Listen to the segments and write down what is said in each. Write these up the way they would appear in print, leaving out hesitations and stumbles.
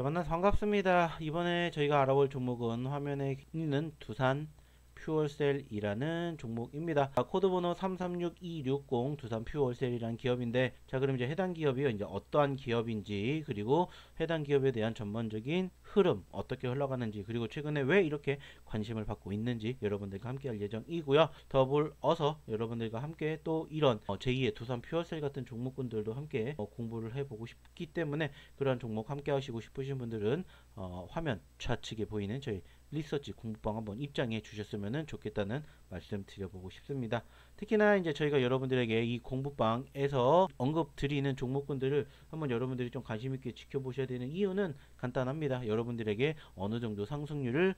만나서 반갑습니다. 이번에 저희가 알아볼 종목은 화면에 있는 두산 퓨얼셀이라는 종목입니다. 코드번호 336260 두산 퓨얼셀이라는 기업인데, 자 그럼 이제 해당 기업이 이제 어떠한 기업인지, 그리고 해당 기업에 대한 전반적인 흐름 어떻게 흘러가는지, 그리고 최근에 왜 이렇게 관심을 받고 있는지 여러분들과 함께 할 예정이고요. 더불어서 여러분들과 함께 또 이런 제2의 두산 퓨얼셀 같은 종목군들도 함께 공부를 해보고 싶기 때문에, 그런 종목 함께 하시고 싶으신 분들은 화면 좌측에 보이는 저희 리서치 공부방 한번 입장해 주셨으면 좋겠다는 말씀 드려보고 싶습니다. 특히나 이제 저희가 여러분들에게 이 공부방에서 언급 드리는 종목군들을 한번 여러분들이 좀 관심 있게 지켜보셔야 되는 이유는 간단합니다. 여러분들에게 어느 정도 상승률을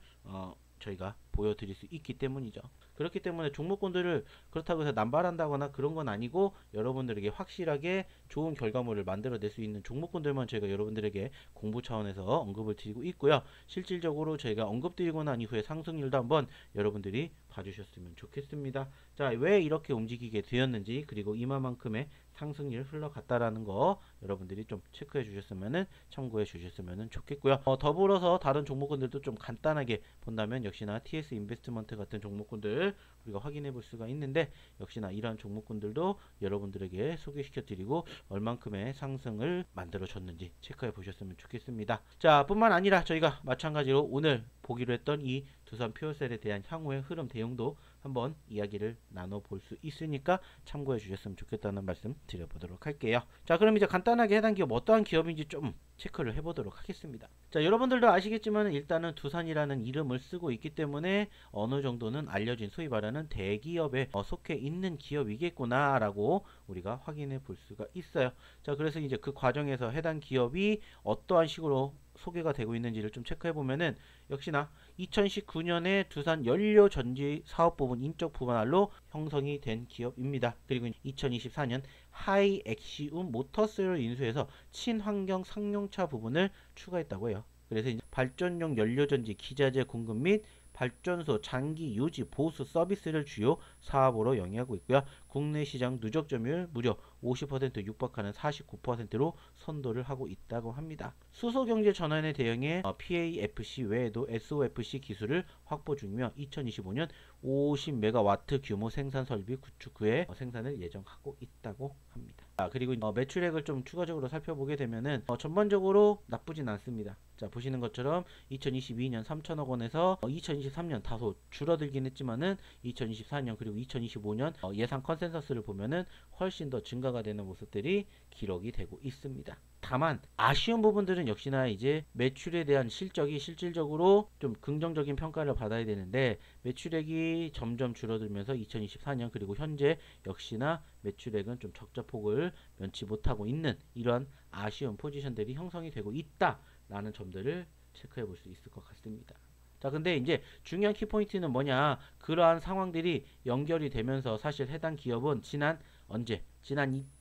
저희가 보여드릴 수 있기 때문이죠. 그렇기 때문에 종목군들을 그렇다고 해서 남발한다거나 그런 건 아니고, 여러분들에게 확실하게 좋은 결과물을 만들어낼 수 있는 종목군들만 저희가 여러분들에게 공부 차원에서 언급을 드리고 있고요. 실질적으로 저희가 언급드리고 난 이후에 상승률도 한번 여러분들이 봐주셨으면 좋겠습니다. 자, 왜 이렇게 움직이게 되었는지, 그리고 이마만큼의 상승률 흘러갔다라는 거 여러분들이 좀 체크해 주셨으면, 참고해 주셨으면 좋겠고요. 더불어서 다른 종목군들도 좀 간단하게 본다면 역시나 TS 인베스트먼트 같은 종목군들 우리가 확인해 볼 수가 있는데, 역시나 이러한 종목군들도 여러분들에게 소개시켜 드리고 얼만큼의 상승을 만들어 줬는지 체크해 보셨으면 좋겠습니다. 자, 뿐만 아니라 저희가 마찬가지로 오늘 보기로 했던 이 두산 퓨어셀에 대한 향후의 흐름 대응도 한번 이야기를 나눠볼 수 있으니까 참고해 주셨으면 좋겠다는 말씀 드려보도록 할게요. 자, 그럼 이제 간단하게 해당 기업 어떠한 기업인지 좀 체크를 해보도록 하겠습니다. 자, 여러분들도 아시겠지만 일단은 두산이라는 이름을 쓰고 있기 때문에 어느 정도는 알려진, 소위 말하는 대기업에 속해 있는 기업이겠구나 라고 우리가 확인해 볼 수가 있어요. 자, 그래서 이제 그 과정에서 해당 기업이 어떠한 식으로 소개가 되고 있는지를 좀 체크해 보면은, 역시나 2019년에 두산 연료 전지 사업 부분 인적 분할로 형성이 된 기업입니다. 그리고 2024년 하이엑시움 모터스를 인수해서 친환경 상용차 부분을 추가했다고 해요. 그래서 이제 발전용 연료전지 기자재 공급 및 발전소 장기 유지 보수 서비스를 주요 사업으로 영위하고 있고요. 국내 시장 누적 점유율 무려 50% 육박하는 49%로 선도를 하고 있다고 합니다. 수소 경제 전환에 대응해 PAFC 외에도 SOFC 기술을 확보 중이며 2025년 50메가와트 규모 생산 설비 구축 후에 생산을 예정하고 있다고 합니다. 그리고 매출액을 좀 추가적으로 살펴보게 되면은 전반적으로 나쁘진 않습니다. 자, 보시는 것처럼 2022년 3천억 원에서 2023년 다소 줄어들긴 했지만은 2024년 그리고 2025년 예상 컨센서스를 보면은 훨씬 더 증가가 되는 모습들이 기록이 되고 있습니다. 다만 아쉬운 부분들은 역시나 이제 매출에 대한 실적이 실질적으로 좀 긍정적인 평가를 받아야 되는데, 매출액이 점점 줄어들면서 2024년 그리고 현재 역시나 매출액은 좀 적자폭을 면치 못하고 있는 이러한 아쉬운 포지션들이 형성이 되고 있다라는 점들을 체크해 볼 수 있을 것 같습니다. 자, 근데 이제 중요한 키포인트는 뭐냐, 그러한 상황들이 연결이 되면서 사실 해당 기업은 지난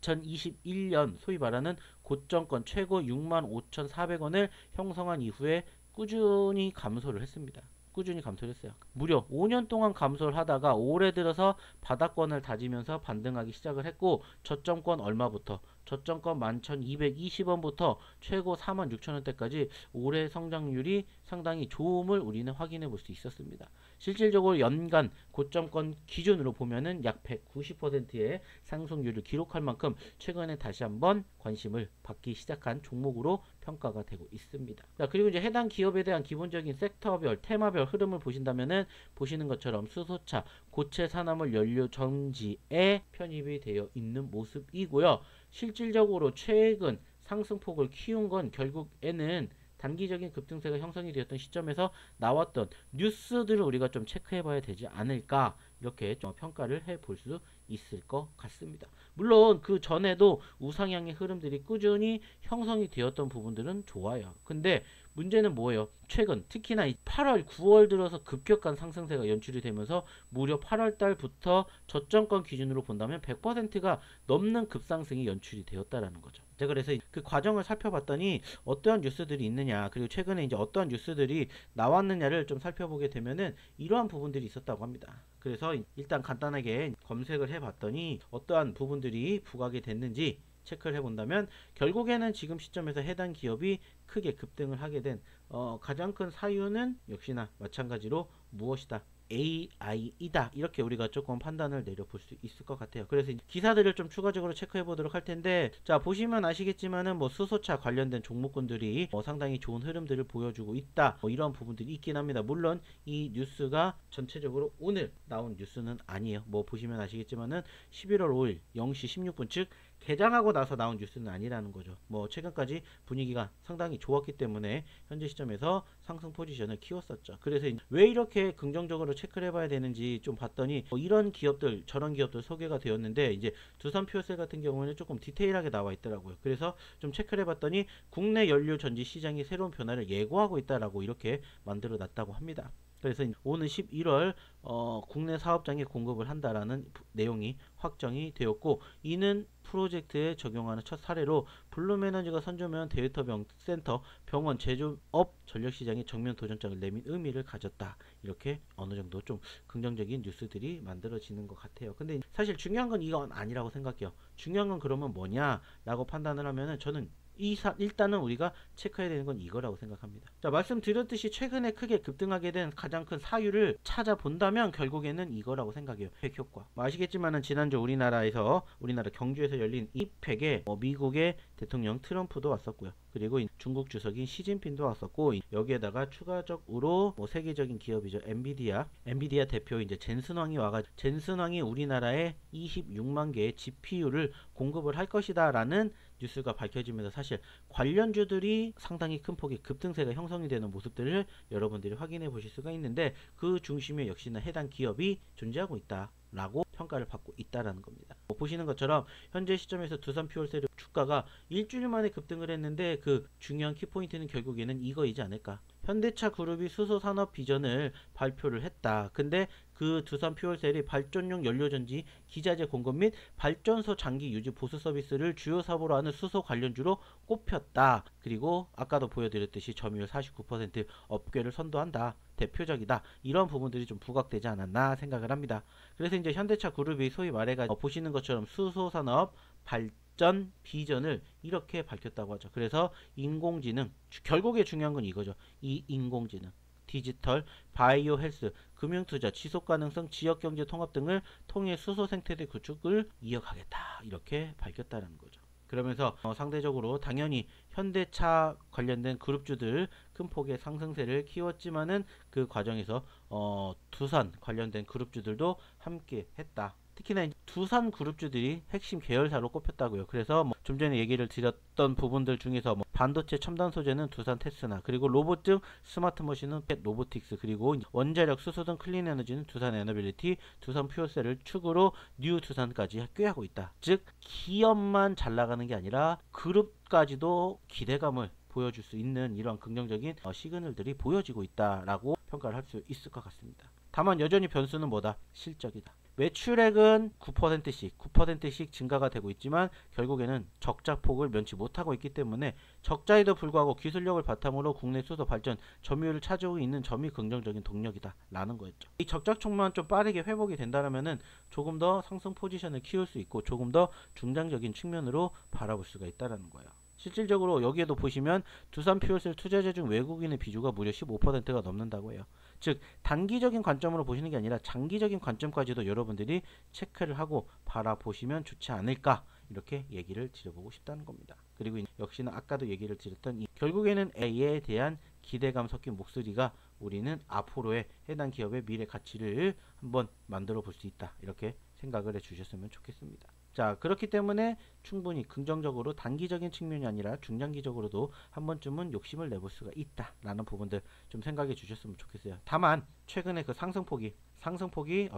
2021년 소위 말하는 고점권 최고 65,400원을 형성한 이후에 꾸준히 감소를 했습니다. 꾸준히 감소를 했어요. 무려 5년 동안 감소를 하다가 올해 들어서 바닥권을 다지면서 반등하기 시작을 했고, 저점권 얼마부터? 저점권 11,220원부터 최고 46,000원대까지 올해 성장률이 상당히 좋음을 우리는 확인해 볼 수 있었습니다. 실질적으로 연간 고점권 기준으로 보면은 약 190%의 상승률을 기록할 만큼 최근에 다시 한번 관심을 받기 시작한 종목으로 평가가 되고 있습니다. 자, 그리고 이제 해당 기업에 대한 기본적인 섹터별, 테마별 흐름을 보신다면은 보시는 것처럼 수소차, 고체 산화물 연료 전지에 편입이 되어 있는 모습이고요. 실질적으로 최근 상승폭을 키운 건 결국에는 단기적인 급등세가 형성이 되었던 시점에서 나왔던 뉴스들을 우리가 좀 체크해 봐야 되지 않을까, 이렇게 좀 평가를 해 볼 수 있을 것 같습니다. 물론 그 전에도 우상향의 흐름들이 꾸준히 형성이 되었던 부분들은 좋아요. 근데 문제는 뭐예요? 최근 특히나 8월, 9월 들어서 급격한 상승세가 연출이 되면서 무려 8월 달부터 저점권 기준으로 본다면 100%가 넘는 급상승이 연출이 되었다라는 거죠. 제가 그래서 그 과정을 살펴봤더니 어떠한 뉴스들이 있느냐, 그리고 최근에 이제 어떠한 뉴스들이 나왔느냐를 좀 살펴보게 되면은 이러한 부분들이 있었다고 합니다. 그래서 일단 간단하게 검색을 해봤더니 어떠한 부분들이 부각이 됐는지 체크를 해본다면 결국에는 지금 시점에서 해당 기업이 크게 급등을 하게 된 가장 큰 사유는 역시나 마찬가지로 무엇이다? AI이다. 이렇게 우리가 조금 판단을 내려볼 수 있을 것 같아요. 그래서 기사들을 좀 추가적으로 체크해 보도록 할 텐데, 자 보시면 아시겠지만은 뭐 수소차 관련된 종목군들이 상당히 좋은 흐름들을 보여주고 있다. 이런 부분들이 있긴 합니다. 물론 이 뉴스가 전체적으로 오늘 나온 뉴스는 아니에요. 뭐 보시면 아시겠지만은 11월 5일 0시 16분 즉 개장하고 나서 나온 뉴스는 아니라는 거죠. 뭐 최근까지 분위기가 상당히 좋았기 때문에 현재 시점에서 상승 포지션을 키웠었죠. 그래서 왜 이렇게 긍정적으로 체크를 해봐야 되는지 좀 봤더니 이런 기업들 저런 기업들 소개가 되었는데 이제 두산 퓨어셀 같은 경우는 조금 디테일하게 나와 있더라고요. 그래서 좀 체크를 해봤더니 국내 연료 전지 시장이 새로운 변화를 예고하고 있다라고 이렇게 만들어 놨다고 합니다. 그래서 오는 11월 국내 사업장에 공급을 한다라는 내용이 확정이 되었고, 이는 프로젝트에 적용하는 첫 사례로 블룸에너지가 선조면 데이터 센터 병원 제조업 전력시장에 정면 도전장을 내민 의미를 가졌다. 이렇게 어느 정도 좀 긍정적인 뉴스들이 만들어지는 것 같아요. 근데 사실 중요한 건 이건 아니라고 생각해요. 중요한 건 그러면 뭐냐라고 판단을 하면은 저는 일단은 우리가 체크해야 되는 건 이거라고 생각합니다. 자, 말씀드렸듯이 최근에 크게 급등하게 된 가장 큰 사유를 찾아본다면 결국에는 이거라고 생각해요. 팩 효과. 아시겠지만은 지난주 우리나라 경주에서 열린 이팩에 미국의 대통령 트럼프도 왔었고요. 그리고 중국 주석인 시진핑도 왔었고, 여기에다가 추가적으로 세계적인 기업이죠. 엔비디아 대표 이제 젠슨왕이 와가지고 젠슨왕이 우리나라에 26만 개의 GPU를 공급을 할 것이다라는 뉴스가 밝혀지면서 사실 관련주들이 상당히 큰 폭의 급등세가 형성이 되는 모습들을 여러분들이 확인해 보실 수가 있는데, 그 중심에 역시나 해당 기업이 존재하고 있다 라고 평가를 받고 있다라는 겁니다. 보시는 것처럼 현재 시점에서 두산 퓨어셀 주가가 일주일 만에 급등을 했는데, 그 중요한 키포인트는 결국에는 이거이지 않을까. 현대차 그룹이 수소 산업 비전을 발표를 했다. 근데 그 두산 퓨어셀이 발전용 연료전지 기자재 공급 및 발전소 장기 유지 보수 서비스를 주요 사업으로 하는 수소 관련주로 꼽혔다. 그리고 아까도 보여드렸듯이 점유율 49% 업계를 선도한다. 대표적이다. 이런 부분들이 좀 부각되지 않았나 생각을 합니다. 그래서 이제 현대차 그룹이 소위 말해가 보시는 것처럼 수소 산업 발전 비전을 이렇게 밝혔다고 하죠. 그래서 인공지능, 결국에 중요한 건 이거죠. 이 인공지능, 디지털, 바이오 헬스, 금융투자, 지속가능성, 지역경제 통합 등을 통해 수소 생태계 구축을 이어가겠다. 이렇게 밝혔다는 거죠. 그러면서 상대적으로 당연히 현대차 관련된 그룹주들 큰 폭의 상승세를 키웠지만은 그 과정에서 두산 관련된 그룹주들도 함께 했다. 특히나 두산 그룹주들이 핵심 계열사로 꼽혔다고요. 그래서 좀 전에 얘기를 드렸던 부분들 중에서 반도체 첨단 소재는 두산 테스나, 그리고 로봇 등 스마트 머신은 로보틱스, 그리고 원자력 수소 등 클린 에너지는 두산 에너빌리티, 두산 퓨어셀을 축으로 뉴 두산까지 꾀하고 있다. 즉 기업만 잘 나가는 게 아니라 그룹까지도 기대감을 보여줄 수 있는 이런 긍정적인 시그널들이 보여지고 있다라고 평가를 할 수 있을 것 같습니다. 다만 여전히 변수는 뭐다? 실적이다. 매출액은 9%씩 증가가 되고 있지만 결국에는 적자폭을 면치 못하고 있기 때문에 적자에도 불구하고 기술력을 바탕으로 국내 수소 발전 점유율을 차지하고 있는 점이 긍정적인 동력이다 라는 거였죠. 이 적자폭만 좀 빠르게 회복이 된다면은 조금 더 상승 포지션을 키울 수 있고 조금 더 중장적인 측면으로 바라볼 수가 있다는 거예요. 실질적으로 여기에도 보시면 두산 퓨어셀 투자자 중 외국인의 비중가 무려 15%가 넘는다고 해요. 즉 단기적인 관점으로 보시는 게 아니라 장기적인 관점까지도 여러분들이 체크를 하고 바라보시면 좋지 않을까, 이렇게 얘기를 드려보고 싶다는 겁니다. 그리고 역시나 아까도 얘기를 드렸던 결국에는 A에 대한 기대감 섞인 목소리가 우리는 앞으로의 해당 기업의 미래 가치를 한번 만들어 볼 수 있다, 이렇게 생각을 해 주셨으면 좋겠습니다. 자, 그렇기 때문에 충분히 긍정적으로 단기적인 측면이 아니라 중장기적으로도 한 번쯤은 욕심을 내볼 수가 있다 라는 부분들 좀 생각해 주셨으면 좋겠어요. 다만 최근에 그 상승폭이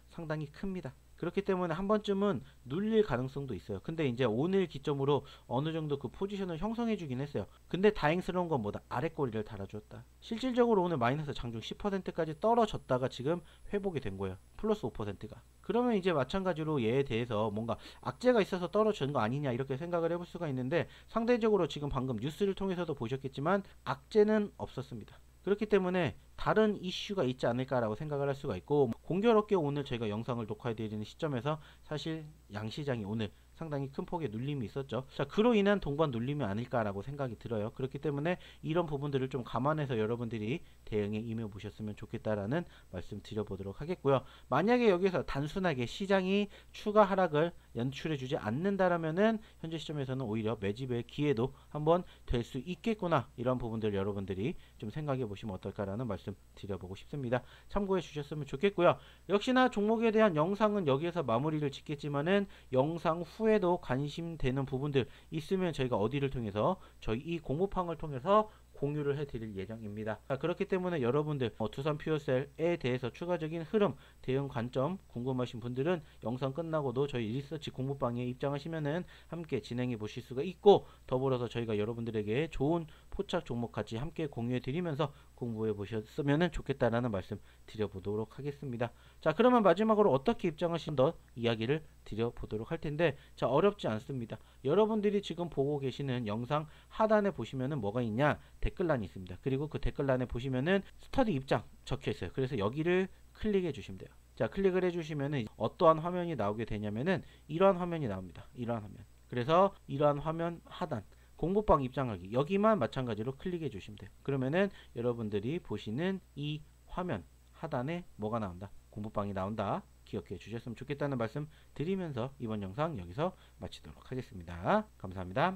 상당히 큽니다. 그렇기 때문에 한 번쯤은 눌릴 가능성도 있어요. 근데 이제 오늘 기점으로 어느 정도 그 포지션을 형성해 주긴 했어요. 근데 다행스러운 건 뭐다? 아래 꼬리를 달아주었다. 실질적으로 오늘 마이너스 장중 10%까지 떨어졌다가 지금 회복이 된 거예요. 플러스 5%가. 그러면 이제 마찬가지로 얘에 대해서 뭔가 악재가 있어서 떨어진 거 아니냐, 이렇게 생각을 해볼 수가 있는데, 상대적으로 지금 방금 뉴스를 통해서도 보셨겠지만 악재는 없었습니다. 그렇기 때문에 다른 이슈가 있지 않을까라고 생각을 할 수가 있고, 공교롭게 오늘 제가 영상을 녹화해 드리는 시점에서 사실 양시장이 오늘 상당히 큰 폭의 눌림이 있었죠. 자, 그로 인한 동반 눌림이 아닐까라고 생각이 들어요. 그렇기 때문에 이런 부분들을 좀 감안해서 여러분들이 대응에 임해 보셨으면 좋겠다라는 말씀 드려보도록 하겠고요. 만약에 여기서 단순하게 시장이 추가 하락을 연출해 주지 않는다라면은 현재 시점에서는 오히려 매집의 기회도 한번 될 수 있겠구나, 이런 부분들 여러분들이 좀 생각해 보시면 어떨까라는 말씀 드려보고 싶습니다. 참고해 주셨으면 좋겠고요. 역시나 종목에 대한 영상은 여기에서 마무리를 짓겠지만은 영상 후에도 관심되는 부분들 있으면 저희가 어디를 통해서 저희 이 공모방을 통해서 공유를 해드릴 예정입니다. 그렇기 때문에 여러분들 두산 퓨어셀에 대해서 추가적인 흐름, 대응 관점 궁금하신 분들은 영상 끝나고도 저희 리서치 공모방에 입장하시면은 함께 진행해 보실 수가 있고, 더불어서 저희가 여러분들에게 좋은 포착 종목 같이 함께 공유해 드리면서 공부해 보셨으면 좋겠다라는 말씀 드려보도록 하겠습니다. 자, 그러면 마지막으로 어떻게 입장하신 더 이야기를 드려보도록 할 텐데, 자, 어렵지 않습니다. 여러분들이 지금 보고 계시는 영상 하단에 보시면은 뭐가 있냐, 댓글란이 있습니다. 그리고 그 댓글란에 보시면은 스터디 입장 적혀 있어요. 그래서 여기를 클릭해 주시면 돼요. 자, 클릭을 해 주시면은 어떠한 화면이 나오게 되냐면은 이러한 화면이 나옵니다. 이러한 화면. 그래서 이러한 화면 하단 공부방 입장하기, 여기만 마찬가지로 클릭해 주시면 돼요. 그러면은 여러분들이 보시는 이 화면 하단에 뭐가 나온다? 공부방이 나온다. 기억해 주셨으면 좋겠다는 말씀 드리면서 이번 영상 여기서 마치도록 하겠습니다. 감사합니다.